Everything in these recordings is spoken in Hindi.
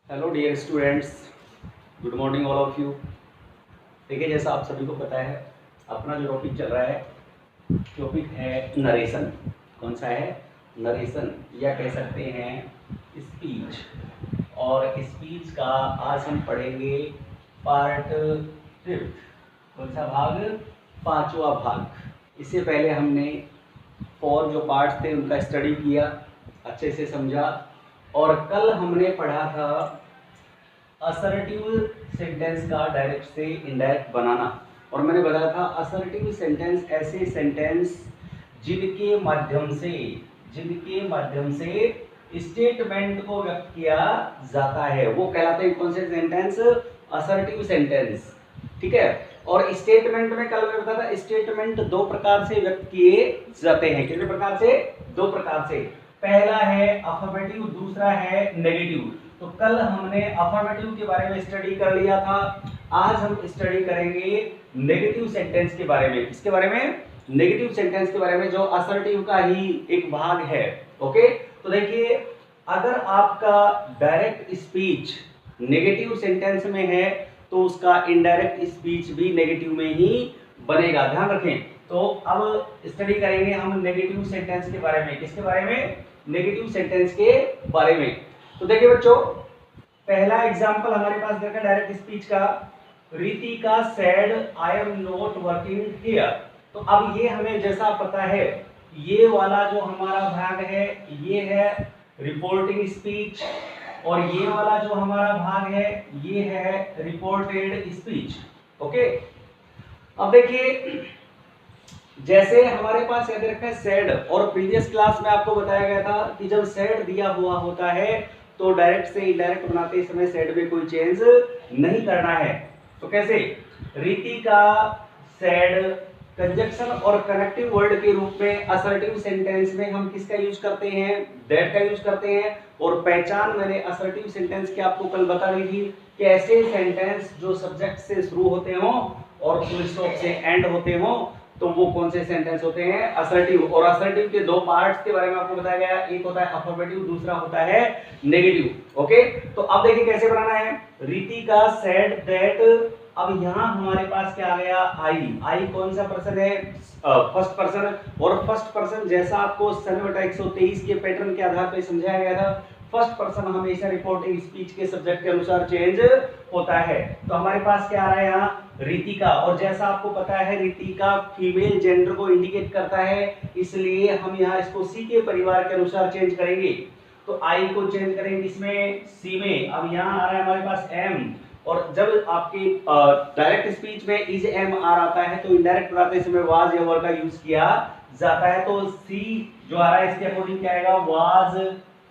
Hello dear students, good morning all of you. देखिए, जैसा आप सभी को पता है, अपना जो टॉपिक चल रहा है, टॉपिक है नरेशन। कौन सा है? नरेशन, या कह सकते हैं स्पीच। और स्पीच का आज हम पढ़ेंगे पार्ट फिफ्थ। कौन सा भाग? पांचवा भाग। इससे पहले हमने 4 जो पार्ट्स थे उनका स्टडी किया, अच्छे से समझा। और कल हमने पढ़ा था असर्टिव सेंटेंस का डायरेक्ट से इनडायरेक्ट बनाना। और मैंने बताया था असर्टिव सेंटेंस ऐसे सेंटेंस जिनके माध्यम से स्टेटमेंट को व्यक्त किया जाता है, वो कहलाते हैं कौन से सेंटेंस? Assertive sentence. ठीक है। और स्टेटमेंट में कल मैंने बताया था, स्टेटमेंट 2 प्रकार से व्यक्त किए जाते हैं। कितने प्रकार से? 2 प्रकार से। पहला है अफर्मेटिव, दूसरा है नेगेटिव। तो कल हमने अफर्मेटिव के बारे में स्टडी कर लिया था। आज हम स्टडी करेंगे नेगेटिव सेंटेंस के बारे में। किसके बारे में? नेगेटिव सेंटेंस के बारे में, जो असर्टिव का ही एक भाग है। ओके, तो देखिए, अगर आपका डायरेक्ट स्पीच नेगेटिव सेंटेंस में है तो उसका इनडायरेक्ट स्पीच भी नेगेटिव में ही बनेगा। ध्यान रखें। तो अब स्टडी करेंगे हम नेगेटिव सेंटेंस के बारे में। किसके बारे में? नेगेटिव सेंटेंस के बारे में। तो देखिए बच्चों, पहला एग्जांपल हमारे पास देखा डायरेक्ट स्पीच का। Ritika said I am not working here. तो अब ये हमें जैसा पता है, ये वाला जो हमारा भाग है ये है रिपोर्टिंग स्पीच, और ये वाला जो हमारा भाग है ये है रिपोर्टेड स्पीच। ओके, अब देखिए, जैसे हमारे पास याद रखा है सेड, और प्रीवियस क्लास में आपको बताया गया था कि जब सेड दिया हुआ होता है तो डायरेक्ट से इनडायरेक्ट बनाते समय सेड में कोई चेंज नहीं करना है। तो कैसे? रितिका सेड कंजक्शन और कनेक्टिव वर्ड के रूप में असर्टिव सेंटेंस में हम किसका यूज करते हैं? दैट का यूज करते हैं। और पहचान मैंने असर्टिव सेंटेंस की आपको कल बता दी थी कि ऐसे सेंटेंस जो सब्जेक्ट से शुरू होते हो और फुल स्टॉप से एंड होते हो, तो वो कौन से सेंटेंस होते हैं? असर्टिव। और असर्टिव के 2 पार्ट्स के बारे में आपको बताया गया, एक होता है अफर्मेटिव, दूसरा होता है नेगेटिव। ओके, तो अब देखिए कैसे बनाना है। रितिका सेड दैट, अब यहां हमारे पास क्या आ गया? आई कौन सा पर्सन है? First person. और फर्स्ट पर्सन जैसा आपको 123 के पैटर्न के आधार पर समझाया गया था, फर्स्ट पर्सन हमेशा रिपोर्टिंग स्पीच के सब्जेक्ट के अनुसार चेंज होता है। तो हमारे पास क्या आ रहा है यहाँ? रितिका। और जैसा आपको पता है रितिका फीमेल जेंडर को इंडिकेट करता है, इसलिए हम यहाँ इसको सी के परिवार के अनुसार चेंज करेंगे। तो आई को चेंज करेंगे इसमें सी में। अब यहाँ आ रहा है हमारे पास एम, और जब आपके डायरेक्ट स्पीच में इज एम आर आता है तो इनडायरेक्ट बनाते समय वाज या वर का यूज किया जाता है। तो सी जो आ रहा है इसके अकॉर्डिंग क्या आएगा? वाज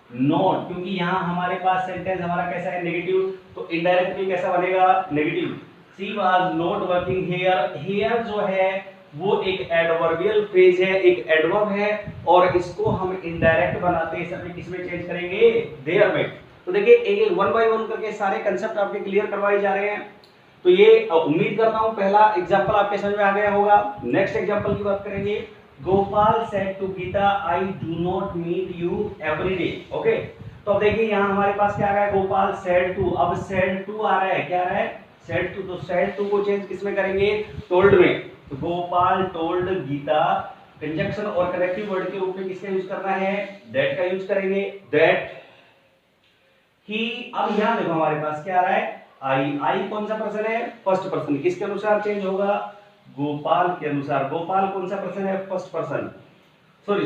नॉट, क्योंकि यहाँ हमारे पास सेंटेंस हमारा कैसा है? नेगेटिव, तो इनडायरेक्ट भी कैसा बनेगा? Negative. She was not working here. Here जो है वो एक एडवर्बियल फ्रेज है, एक एडवर्ब है, और इसको हम इनडायरेक्ट बनाते हैं समय किसमें चेंज करेंगे? देयर में। तो देखिए, एक एक 1 बाय 1 करके सारे कंसेप्ट आपके क्लियर करवाए जा रहे हैं। तो ये उम्मीद करता हूं पहला एग्जांपल आपके समझ में आ गया होगा। नेक्स्ट एग्जांपल की बात करेंगे। Gopal said to Gita I do not meet you every day. Okay, तो अब देखिए यहाँ हमारे पास क्या आ रहा है? Gopal said to. अब सेड टू आ रहा है, क्या आ रहा है? Said to. तो सेड टू को चेंज किसमें करेंगे? टोल्ड में। तो गोपाल टोल्ड गीता, कंजक्शन और कनेक्टिव वर्ड के रूप में किसका यूज करना है? दैट का यूज करेंगे। That he. अब यहां देखो हमारे पास क्या आ रहा है? आई कौन सा पर्सन है? First person. किसके अनुसार चेंज होगा? गोपाल के अनुसार। गोपाल कौन सा पर्सन है? First person. सॉरी,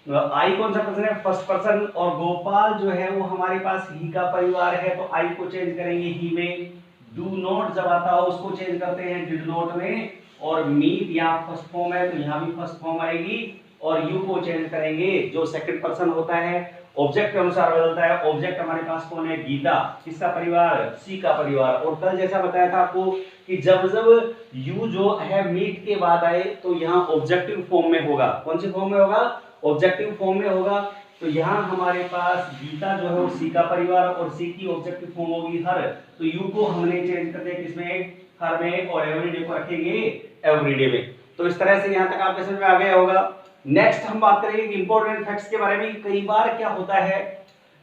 आई कौन सा पर्सन है? First person. और गोपाल जो है वो हमारे पास ही का परिवार है, तो आई को चेंज करेंगे ही में। डू नॉट जब आता हो उसको चेंज करते हैं डिड नॉट में। और मीट यहाँ फर्स्ट फॉर्म है तो यहाँ भी फर्स्ट फॉर्म आएगी। और यू को चेंज करेंगे, जो सेकंड पर्सन होता है ऑब्जेक्ट के अनुसार बदलता है। ऑब्जेक्ट हमारे पास कौन है? गीता। किसका परिवार? सी का परिवार। और कल जैसा बताया था आपको कि जब जब यू जो है मीट के बाद आए तो यहाँ ऑब्जेक्टिव फॉर्म में होगा। कौन सी फॉर्म में होगा? ऑब्जेक्टिव फॉर्म में होगा। तो यहाँ हमारे पास गीता जो है वो सी का परिवार, और सी की ऑब्जेक्टिव फॉर्म होगी हर। तो यू को हमने चेंज कर दिया किसमें? हर में। और एवरीडे को रखेंगे एवरीडे में। तो इस तरह से यहाँ तक आपके समझ में आ गया होगा। नेक्स्ट हम बात करेंगे इंपॉर्टेंट फैक्ट्स के बारे में। कई बार क्या होता है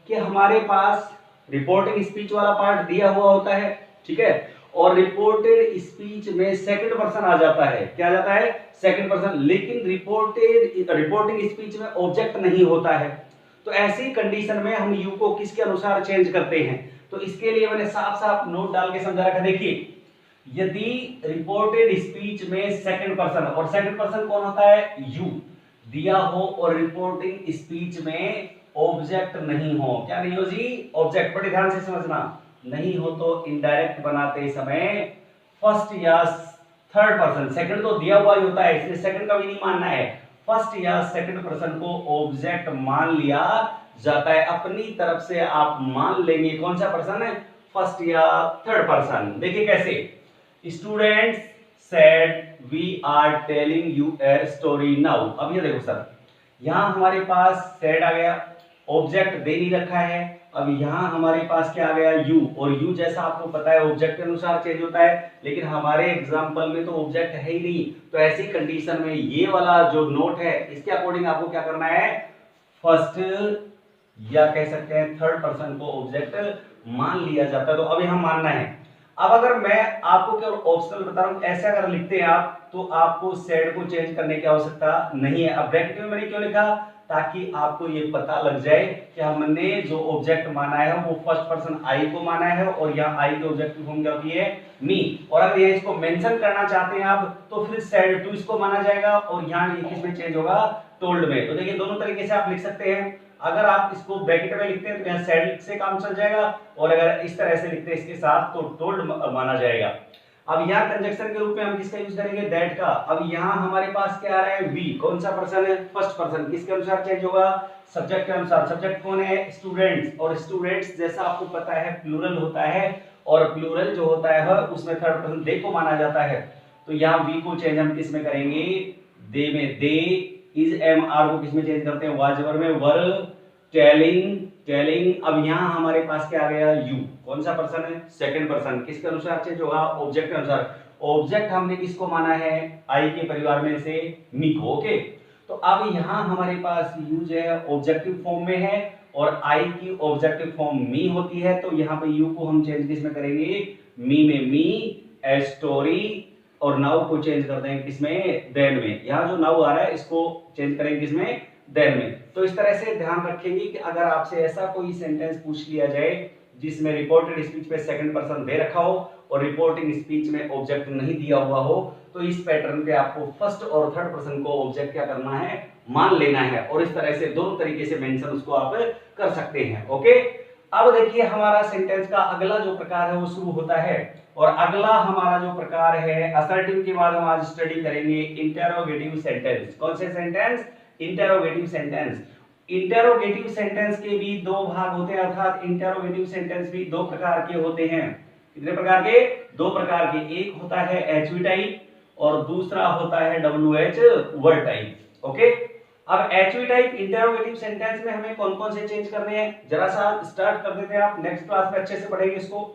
कि हमारे पास रिपोर्टिंग स्पीच वाला पार्ट दिया हुआ होता है, ठीक है, और रिपोर्टेड स्पीच में सेकंड पर्सन आ जाता है, क्या आ जाता है, सेकंड पर्सन, लेकिन रिपोर्टिंग स्पीच में ऑब्जेक्ट नहीं होता है। तो ऐसी कंडीशन में हम यू को किसके अनुसार चेंज करते हैं, तो इसके लिए मैंने साफ साफ नोट डाल के समझा रखा। देखिए, यदि रिपोर्टेड स्पीच में सेकंड पर्सन, और सेकंड पर्सन कौन होता है, यू दिया हो, और रिपोर्टिंग स्पीच में ऑब्जेक्ट नहीं हो, क्या नहीं हो जी, ऑब्जेक्ट, बड़े ध्यान से समझना, नहीं हो तो इनडायरेक्ट बनाते समय फर्स्ट या थर्ड पर्सन, सेकंड तो दिया हुआ ही होता है इसलिए सेकंड का भी नहीं मानना है, फर्स्ट या सेकंड पर्सन को ऑब्जेक्ट मान लिया जाता है, अपनी तरफ से आप मान लेंगे कौन सा पर्सन है, फर्स्ट या थर्ड पर्सन। देखिए कैसे, students said we are telling you a story now. अब ये देखो सर, यहां हमारे पास सेड आ गया, ऑब्जेक्ट दे नहीं रखा है, अब यहां हमारे पास क्या आ गया, यू, और यू जैसा आपको पता है ऑब्जेक्ट के अनुसार चेंज होता है, लेकिन हमारे एग्जांपल में तो ऑब्जेक्ट है ही नहीं, तो ऐसी कंडीशन में ये वाला जो नोट है इसके अकॉर्डिंग आपको क्या करना है, फर्स्ट या कह सकते हैं थर्ड पर्सन को ऑब्जेक्ट मान लिया जाता है, तो अब यहां मानना है। अब अगर मैं आपको केवल ऑप्शनल बता रहा हूं, ऐसे अगर लिखते हैं आप तो आपको सेड को चेंज करने की आवश्यकता नहीं है। अब ब्रैकेट में मैंने क्यों लिखा, ताकि आपको ये पता लग जाए कि हमने जो ऑब्जेक्ट माना है वो फर्स्ट पर्सन आई को माना है, और यहाँ आई के ऑब्जेक्ट की फॉर्म क्या होती है, मी, और अगर ये इसको मेंशन करना चाहते हैं आप तो फिर सेड टू इसको माना जाएगा, और यहाँ ये किस में चेंज होगा, टोल्ड में। तो देखिए दोनों तरीके से आप लिख सकते हैं, अगर आप इसको ब्रैकेट में लिखते हैं तो यहाँ सेड से काम चल जाएगा, और अगर इस तरह से लिखते हैं इसके साथ तो टोल्ड माना जाएगा। अब यहाँ कंजक्शन के रूप में हम किसका यूज करेंगे, दैट का। अब यहाँ हमारे पास क्या आ रहा है, वी, कौन सा पर्सन है, फर्स्ट पर्सन, किसके अनुसार चेंज होगा, सब्जेक्ट के अनुसार। सब्जेक्ट कौन है, स्टूडेंट्स, और स्टूडेंट्स जैसा आपको पता है प्लूरल होता है, और प्लूरल जो होता है उसमें थर्ड पर्सन दे को माना जाता है, तो यहाँ वी को चेंज हम किस में करेंगे, दे में, दे, इज एम आर को किस में चेंज करते हैं, वाजवर में, वर, टेलिंग, टेलिंग। अब यहाँ हमारे पास क्या आ गया, यू, कौन सा पर्सन है, सेकंड पर्सन, किसके अनुसार चेंज होगा, ऑब्जेक्ट के अनुसार। ऑब्जेक्ट हमने किसको माना है, आई के परिवार में से मी को, ओके। तो अब यहाँ हमारे पास यू जो है ऑब्जेक्टिव फॉर्म में है, और आई की ऑब्जेक्टिव फॉर्म मी होती है, तो यहाँ पे यू को हम चेंज किसमें करेंगे, मी में, मी ए स्टोरी, और नाउ को चेंज कर देंगे किसमें, देन में। यहाँ जो नाउ आ रहा है इसको चेंज करेंगे किसमें, देन में। तो इस तरह से ध्यान रखेंगे कि अगर आपसे ऐसा कोई सेंटेंस पूछ लिया जाए जिसमें रिपोर्टेड स्पीच पे सेकंड पर्सन दे रखा हो और रिपोर्टिंग स्पीच में ऑब्जेक्ट नहीं दिया हुआ हो, तो इस पैटर्न पे आपको फर्स्ट और थर्ड पर्सन को ऑब्जेक्ट क्या करना है, मान लेना है, और इस तरह से दोनों तरीके से मेंशन उसको आप कर सकते हैं, ओके। अब देखिए हमारा सेंटेंस का अगला जो प्रकार है वो शुरू होता है, और अगला हमारा जो प्रकार है असर्टिव के बाद हम आज स्टडी करेंगे इंटेरोगेटिव सेंटेंस। कौन से sentence, interrogative sentence. Interrogative sentence के भी दो भाग होते हैं, अर्थात इंटेरोगेटिव सेंटेंस भी दो प्रकार के होते हैं। कितने प्रकार के, दो प्रकार के। एक होता है एचवी टाइप और दूसरा होता है डब्ल्यूएच वर्ड टाइप, ओके। अब एचवी टाइप इंटेरोगेटिव सेंटेंस में हमें कौन कौन से चेंज करने हैं, जरा सा स्टार्ट कर देते हैं, आप नेक्स्ट क्लास में अच्छे से पढ़ेंगे इसको।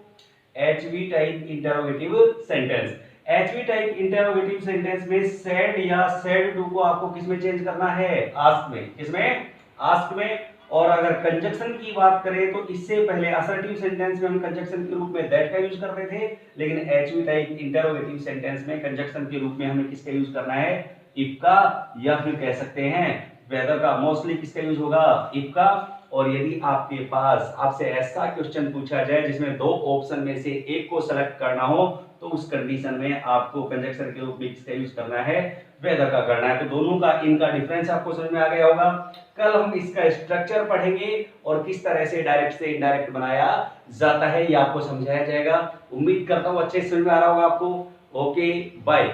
HV type interrogative sentence, HV type interrogative sentence में सेड या सेड टू को आपको किसमें चेंज करना है, आस्क में, किसमें, आस्क में। और अगर कंजक्शन की बात करें तो इससे पहले असर्टिव सेंटेंस में हम कंजक्शन के रूप में दैट का यूज करते थे, लेकिन एचवी टाइप इंटेरोगेटिव सेंटेंस में कंजक्शन के रूप में हमें किसका यूज करना है, इफ का, या फिर कह सकते हैं वेदर का। मोस्टली किसका यूज होगा, इफ का। और यदि आपके पास आपसे ऐसा क्वेश्चन पूछा जाए जिसमें दो ऑप्शन में से एक को सेलेक्ट करना हो, तो उस कंडीशन में आपको कंजक्शन के रूप में किसका यूज करना है, वेदर का करना है। तो दोनों का इनका डिफरेंस आपको समझ में आ गया होगा। कल हम इसका स्ट्रक्चर पढ़ेंगे और किस तरह से डायरेक्ट से इनडायरेक्ट बनाया जाता है ये आपको समझाया जाएगा। उम्मीद करता हूँ अच्छे से समझ में आ रहा होगा आपको। Okay, bye.